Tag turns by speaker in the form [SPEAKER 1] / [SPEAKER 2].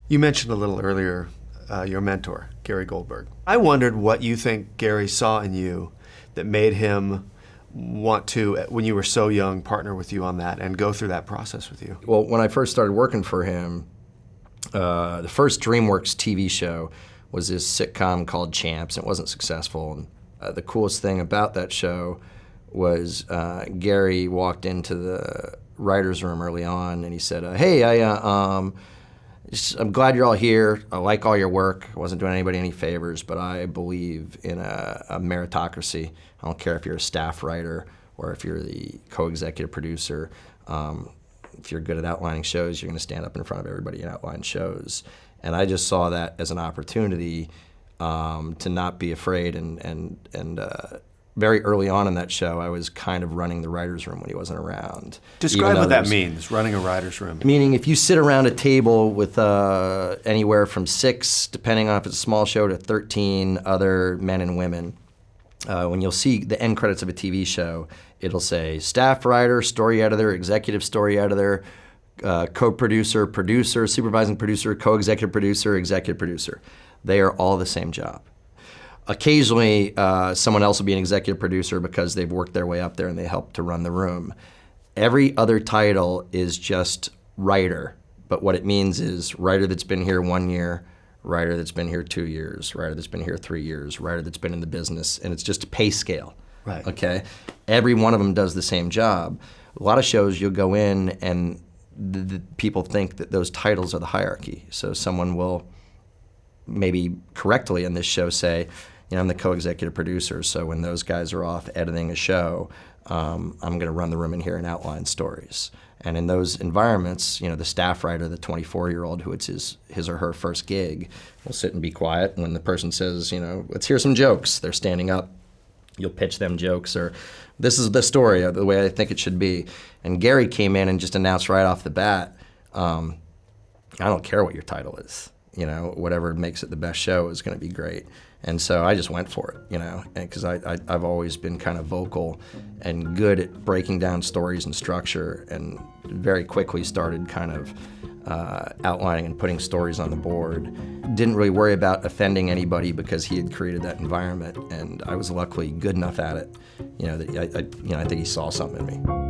[SPEAKER 1] You mentioned a little earlier your mentor, Gary Goldberg. I wondered what you think Gary saw in you that made him want to, when you were so young, partner with you on that and go through that process with you.
[SPEAKER 2] Well, when I first started working for him, the first DreamWorks TV show was this sitcom called Champs. It wasn't successful. And the coolest thing about that show was Gary walked into the writer's room early on and he said, hey, I'm glad you're all here. I like all your work. I wasn't doing anybody any favors, but I believe in a meritocracy. I don't care if you're a staff writer or if you're the co-executive producer. If you're good at outlining shows, you're going to stand up in front of everybody and outline shows. And I just saw that as an opportunity to not be afraid. And very early on in that show, I was kind of running the writer's room when he wasn't around.
[SPEAKER 1] Describe what that means, running a writer's room.
[SPEAKER 2] Meaning if you sit around a table with anywhere from 6, depending on if it's a small show, to 13 other men and women, when you'll see the end credits of a TV show, it'll say staff writer, story editor, executive story editor, co-producer, producer, supervising producer, co-executive producer, executive producer. They are all the same job. Occasionally, someone else will be an executive producer because they've worked their way up there and they help to run the room. Every other title is just writer, but what it means is writer that's been here 1 year, writer that's been here 2 years, writer that's been here 3 years, writer that's been in the business, and it's just a pay scale.
[SPEAKER 1] Right.
[SPEAKER 2] Okay? Every one of them does the same job. A lot of shows you'll go in and the people think that those titles are the hierarchy. So someone will maybe correctly in this show say, I'm the co-executive producer, so when those guys are off editing a show, I'm going to run the room in here and outline stories. And in those environments, the staff writer, the 24-year-old who it's his or her first gig, will sit and be quiet. And when the person says, let's hear some jokes, they're standing up. You'll pitch them jokes, or this is the story, the way I think it should be. And Gary came in and just announced right off the bat, I don't care what your title is. Whatever makes it the best show is going to be great. And so I just went for it, because I've always been kind of vocal and good at breaking down stories and structure, and very quickly started kind of outlining and putting stories on the board. Didn't really worry about offending anybody because he had created that environment, and I was luckily good enough at it, that I think he saw something in me.